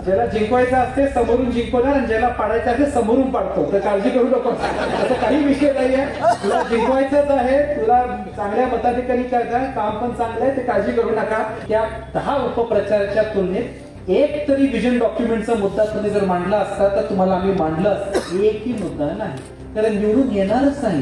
ज्याला जिंकवायचं असते समोरून जिंकवणार आणि ज्याला पाडायचं असते समोरून पाडतो. तर काळजी करू नको, असं काही विषय नाहीये. तुला जिंकवायचंच आहे, तुला चांगल्या मताधिकारी करायचं, काम पण चांगलं आहे, ते काळजी करू नका. त्या 10 उपप्रचाराच्या तुलनेत एक तरी विजन डॉक्युमेंटचा मुद्दा तुम्ही जर मांडला असता तर तुम्हाला आम्ही मांडलं असतं. एकही मुद्दा नाही, कारण निवडून येणारच नाही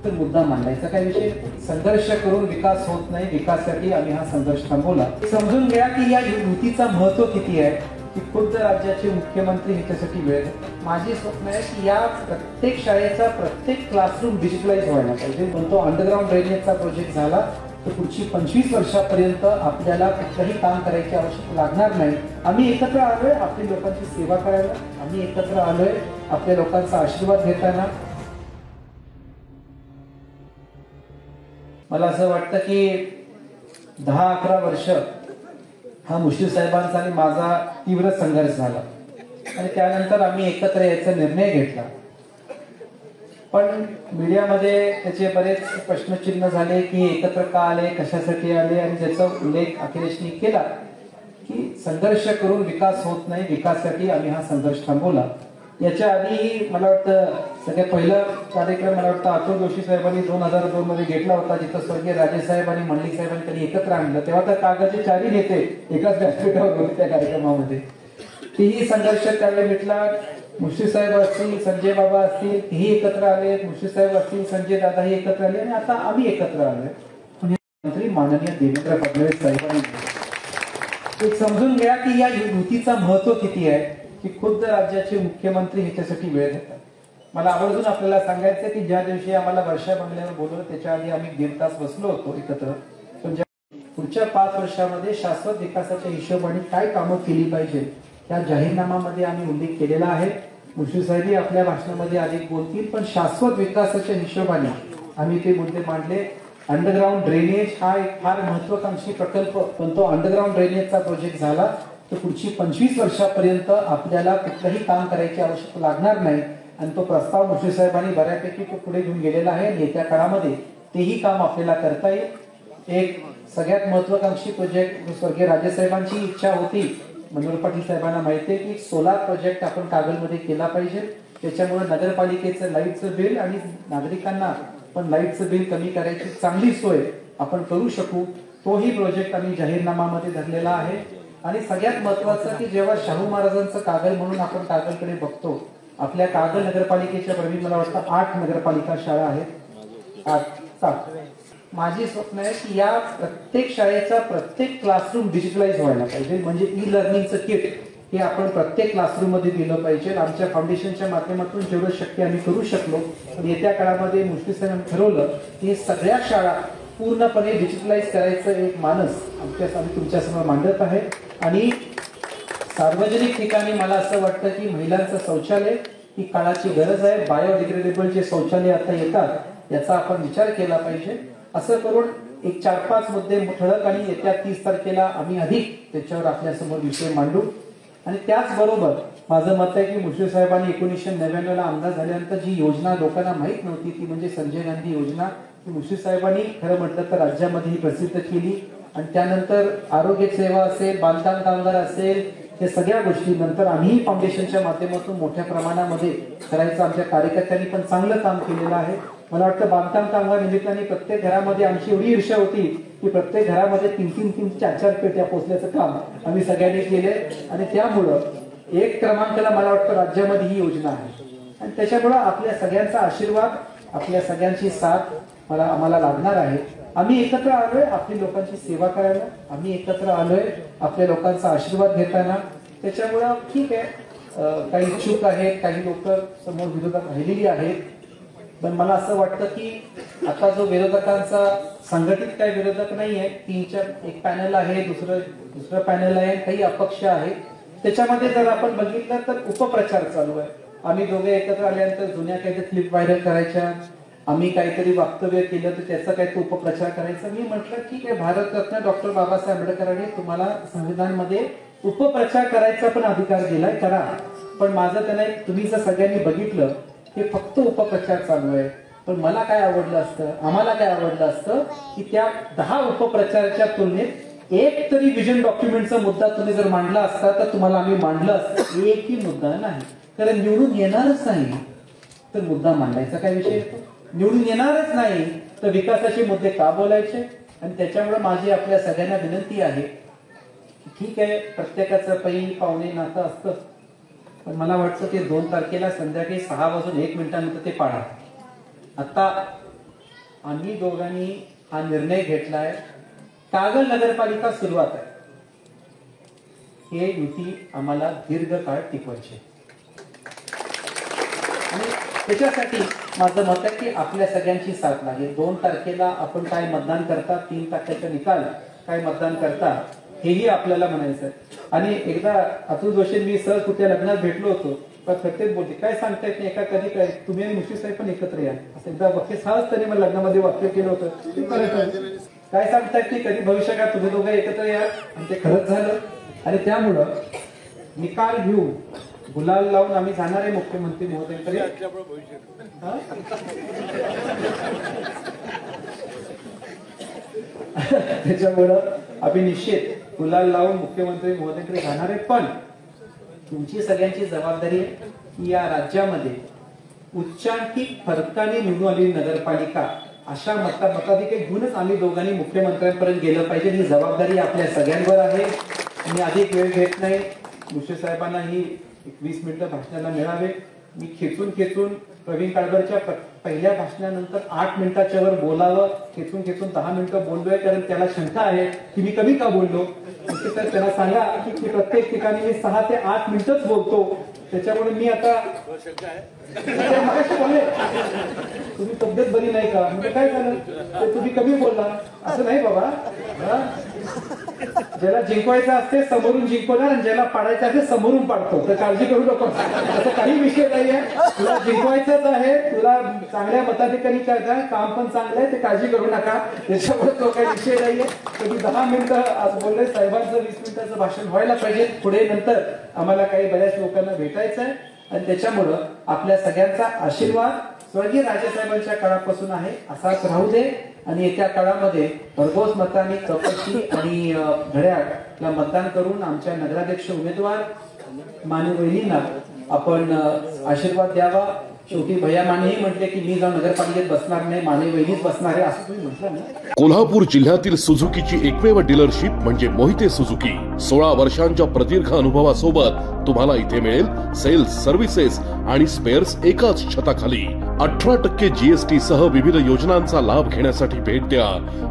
तर मुद्दा मांडायचा काय विषय. संघर्ष करून विकास होत नाही, विकासासाठी आम्ही हा संघर्ष थांबवला. समजून घ्या की या युतीचा महत्व किती आहे, की खुद्द राज्याचे मुख्यमंत्री ह्याच्यासाठी वेळ. माझी स्वप्न आहे की या प्रत्येक शाळेचा प्रत्येक क्लासरूम डिजिटलाइज व्हायला पाहिजे. पण तो अंडरग्राउंड ड्रेनेजचा प्रोजेक्ट झाला तर पुढची 25 वर्षापर्यंत आपल्याला कुठलंही काम करायची आवश्यकता लागणार नाही. आम्ही एकत्र आलोय आपल्या लोकांची सेवा करायला, आम्ही एकत्र आलोय आपल्या लोकांचा आशीर्वाद घेताना. मला असं वाटतं की 10-11 वर्ष हा मुश्रीफ साहेबांचा आणि माझा तीव्र संघर्ष झाला आणि त्यानंतर आम्ही एकत्र यायचा निर्णय घेतला. पण मीडियामध्ये त्याचे बरेच प्रश्नचिन्ह झाले की एकत्र का आले, कशासाठी आले, आणि ज्याचा उल्लेख अखिलेशनी केला की संघर्ष करून विकास होत नाही, विकासासाठी आम्ही हा संघर्ष थांबवला. याच्या आधी मला वाटतं सगळ्यात पहिला कार्यक्रम मला वाटतं आतुर जोशी साहेबांनी 2002 मध्ये घेतला होता, जिथं स्वर्गीय राजेसाहेब आणि मंडलिक साहेबांनी त्यांनी एकत्र आणलं. तेव्हा तर कागदचे 4 नेते एकाच व्यासपीठावर होते त्या कार्यक्रमामध्ये. तीही संघर्ष त्यावेळी भेटला. मुश्रीफ साहेब असतील, संजय बाबा असतील, तेही एकत्र आले. मुश्रीफ साहेब असतील, संजय दादाही एकत्र आले आणि आता आम्ही एकत्र आलोय. मंत्री माननीय देवेंद्र फडणवीस साहेबांनी एक समजून घ्या की या युतीचा महत्व किती आहे, की खुद्द राज्याचे मुख्यमंत्री ह्याच्यासाठी वेळ घेतात. मला आवर्जून आपल्याला सांगायचं की ज्या दिवशी आम्हाला वर्षा बंगल्यावर बोलवलं त्याच्या आधी आम्ही 1.5 तास बसलो होतो एकत्र. पण पुढच्या 5 वर्षामध्ये शाश्वत विकासाच्या हिशोबाने काय कामं केली पाहिजे त्या जाहीरनामामध्ये आम्ही उल्लेख केलेला आहे. मुश्रीफ साहेब आपल्या भाषणामध्ये अधिक बोलतील, पण शाश्वत विकासाच्या हिशोबाने आम्ही ते मुद्दे मांडले. अंडरग्राउंड ड्रेनेज हा एक फार महत्वाकांक्षी प्रकल्प, पण तो अंडरग्राउंड ड्रेनेजचा प्रोजेक्ट झाला तर पुढची 25 वर्षापर्यंत आपल्याला कुठलंही काम करायची आवश्यकता लागणार नाही. आणि तो प्रस्ताव मुश्रीफ साहेबांनी बऱ्यापैकी पुढे घेऊन गेलेला आहे. येत्या काळामध्ये तेही काम आपल्याला करता येईल. एक सगळ्यात महत्वाकांक्षी प्रोजेक्ट स्वर्गीय राजेसाहेबांची इच्छा होती, मनोहर पाटील साहेबांना माहिती आहे की सोलार प्रोजेक्ट आपण कागलमध्ये केला पाहिजे. त्याच्यामुळे नगरपालिकेचं लाईटचं बिल आणि नागरिकांना पण लाईटचं बिल कमी करायची चांगली सोय आपण करू शकू. तोही प्रोजेक्ट आम्ही जाहीरनामामध्ये धरलेला आहे. आणि सगळ्यात महत्वाचं की जेव्हा शाहू महाराजांचं कागल म्हणून आपण कागलकडे बघतो, आपल्या कागल नगरपालिकेच्या प्रवी मला वाटतं 8 नगरपालिका शाळा आहेत, 7. माझी स्वप्न आहे की या प्रत्येक शाळेचा प्रत्येक क्लासरूम डिजिटलाइज व्हायला पाहिजे. म्हणजे ई लर्निंगचं किट हे आपण प्रत्येक क्लासरूम मध्ये दिलं पाहिजे. आमच्या फाउंडेशनच्या माध्यमातून जेवढं शक्य आम्ही करू शकलो. पण येत्या काळामध्ये मुश्रीफ साहेबांनी ठरवलं की सगळ्या शाळा पूर्णपणे डिजिटलाइज करायचं एक मानस आम्ही तुमच्यासमोर मांडत आहे. आणि सार्वजनिक ठिकाणी मला असं वाटतं की महिलांचं शौचालय ही काळाची गरज आहे. बायोडिग्रेडेबल जे शौचालय आता येतात याचा आपण विचार केला पाहिजे. असं करून एक 4-5 मुद्दे ठळक आणि येत्या 30 तारखेला आम्ही अधिक त्याच्यावर आपल्यासमोर विषय मांडू. आणि त्याचबरोबर माझं मत आहे की मुश्रीफ साहेबांनी 1999 ला आमदार झाल्यानंतर जी योजना लोकांना माहीत नव्हती ती म्हणजे संजय गांधी योजना, ती मुश्रीफ साहेबांनी खरं म्हटलं तर राज्यामध्ये ही प्रसिद्ध केली. आणि त्यानंतर आरोग्य सेवा असेल, बांधकाम कामगार असेल, हे सगळ्या गोष्टी नंतर आम्ही फाउंडेशनच्या माध्यमातून मोठ्या प्रमाणामध्ये करायचं आमच्या कार्यकर्त्यांनी पण चांगलं काम केलेलं आहे. मला वाटतं बांधकाम कामगार निमित्ताने प्रत्येक घरामध्ये आमची एवढी ईर्ष्या होती की प्रत्येक घरामध्ये 3-3, 4-4 पेट्या पोचल्याचं काम आम्ही सगळ्यांनी केले. आणि त्यामुळं 1 क्रमांकाला मला वाटतं राज्यामध्ये ही योजना आहे. आणि त्याच्यामुळं आपल्या सगळ्यांचा आशीर्वाद, आपल्या सगळ्यांची साथ आम्हाला लागणार आहे. आम्ही एकत्र आलोय आपली लोकांची सेवा करायला, आम्ही एकत्र आलोय आपल्या लोकांचा आशीर्वाद घेताना. त्याच्यामुळं ठीक आहे, काही इच्छुक आहेत, काही लोक समोर विरोधात राहिलेली आहेत. पण मला असं वाटतं की आता जो विरोधकांचा संघटित काही विरोधक नाही आहे, 3-4 एक पॅनल आहे, दुसरं पॅनल आहे, काही अपक्ष आहे. त्याच्यामध्ये जर आपण बघितलं तर उपप्रचार चालू आहे. आम्ही दोघे एकत्र आल्यानंतर जुन्या काहीतरी क्लिप व्हायरल करायच्या, आम्ही काहीतरी वक्तव्य केलं तर त्याचा काही उपप्रचार करायचा. मी म्हटलं ठीक आहे, भारतरत्न डॉक्टर बाबासाहेब आंबेडकरांनी तुम्हाला संविधानामध्ये उपप्रचार करायचा पण अधिकार दिलाय, करा. पण माझं त्यांना तुम्ही जर सगळ्यांनी बघितलं हे फक्त उपप्रचार चालू आहे. पण मला काय आवडलं असतं, आम्हाला काय आवडलं असतं की त्या 10 उपप्रचाराच्या तुलनेत एक तरी विजन डॉक्युमेंटचा मुद्दा तुम्ही जर मांडला असता तर तुम्हाला आम्ही मांडलं असतं. एकही मुद्दा नाही. कारण निवडून येणारच नाही तर मुद्दा मांडायचा काय विषय येतो. निवडून येणारच नाही तर विकासाचे मुद्दे का बोलायचे. आणि त्याच्यामुळे माझी आपल्या सगळ्यांना विनंती आहे, ठीक आहे प्रत्येकाचं पै पाहुणे नातं असतं, पण मला वाटतं ते 2 तारखेला संध्याकाळी 6:01 ते पाडा. आता आम्ही दोघांनी हा निर्णय घेतलाय. कागल नगरपालिका सुरुवात आहे. हे युती आम्हाला दीर्घकाळ टिकवायची आणि त्याच्यासाठी माझं मत आहे की आपल्या सगळ्यांची साथ लागेल. 2 तारखेला आपण काय मतदान करता, 3 तारखेचा निकाल काय मतदान करता हेही आपल्याला म्हणायचं आहे. आणि एकदा अतुल जोशी मी सहज कुठल्या लग्नात भेटलो होतो, पण प्रत्येक बोलते काय सांगता येत नाही एका कधी काय तुम्ही आणि मुश्रीफ साहेब पण एकत्र या असं एकदा वाक्य सहज त्यांनी मला लग्नामध्ये वाक्य केलं होतं. काय सांगता येत नाही कधी भविष्यात तुम्ही दोघं एकत्र या आणि ते खरंच झालं. आणि त्यामुळं निकाल घेऊन गुलाल लावून आम्ही जाणार आहे मुख्यमंत्री महोदयांकडे. त्याच्यामुळं आम्ही निश्चित गुलाल लावून मुख्यमंत्री महोदयांकडे जाणार आहे. पण तुमची सगळ्यांची जबाबदारी आहे की या राज्यामध्ये उच्चांकित फरकाने निवडून आलेली नगरपालिका अशा मताधिक्य घेऊनच आम्ही दोघांनी मुख्यमंत्र्यांपर्यंत गेलं पाहिजे. ही जबाबदारी आपल्या सगळ्यांवर आहे. मी अधिक वेळ घेत नाही. मुश्रीफ साहेबांना ही 20 मिनिटं भाषणाला मिळावे. मी खेचून प्रवीण काळभरच्या पहिल्या भाषणानंतर 8 मिनिटाच्या वर बोलावं, खेचून 10 मिनिटं बोललोय. कारण त्याला शंका आहे की मी कमी का बोललो. तर त्याला सांगा की प्रत्येक ठिकाणी मी 6 ते 8 मिनिटच बोलतो. त्याच्यामुळे मी आता तुम्ही तब्येत बरी नाही का म्हणजे काय झालं तर तुम्ही कमी बोलला असं नाही बाबा. ज्याला जिंकवायचं असते समोरून जिंकवणार आणि ज्याला पाडायचं असते समोरून पाडतो. तर काळजी करू नको, असं काही विषय नाहीये. तुला जिंकवायचंच आहे, तुला चांगल्या मताधिकारी काय काम पण चांगलं आहे, ते काळजी करू नका. त्याच्यामुळे तो काही विषय नाहीये. कधी 10 मिनिटं आज बोलले साहेबांचं 20 मिनिटाचं भाषण व्हायला पाहिजे. पुढे नंतर आम्हाला काही बऱ्याच लोकांना भेटायचं आहे आणि त्याच्यामुळं आपल्या सगळ्यांचा आशीर्वाद स्वर्गीय राजेसाहेबांच्या काळापासून आहे असाच राहू दे. आणि येत्या काळामध्ये भरघोस मतांनी कपशी आणि घड्याळला मतदान करून आमच्या नगराध्यक्ष उमेदवार मानव वहिनींना आपण आशीर्वाद द्यावा. शेवटी भैया मानेही म्हटले की मी जाऊन नगरपालिकेत बसणार नाही, माने वहिनीच बसणार आहे असं तुम्ही म्हटलं ना. कोल्हापूर जिल्ह्यातील सुझुकीची एकमेव डीलरशिप म्हणजे मोहिते सुझुकी. 16 वर्षांच्या प्रदीर्घ अनुभवासोबत तुम्हाला इथे मिळेल सेल्स, सर्व्हिसेस आणि स्पेअर्स एकाच छताखाली. 18% GST सह विविध योजनांचा लाभ घेण्यासाठी भेट द्या.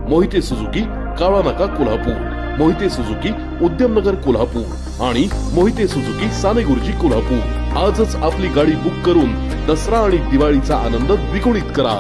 मोहिते सुझुकी, काळा नाका, कोल्हापूर. मोहिते सुझुकी, उद्यमनगर, कोल्हापूर आणि मोहिते सुझुकी, सानेगुरुजी, कोल्हापूर. आजच आपली गाडी बुक करून दसरा आणि दिवाळीचा आनंद द्विगुणित करा.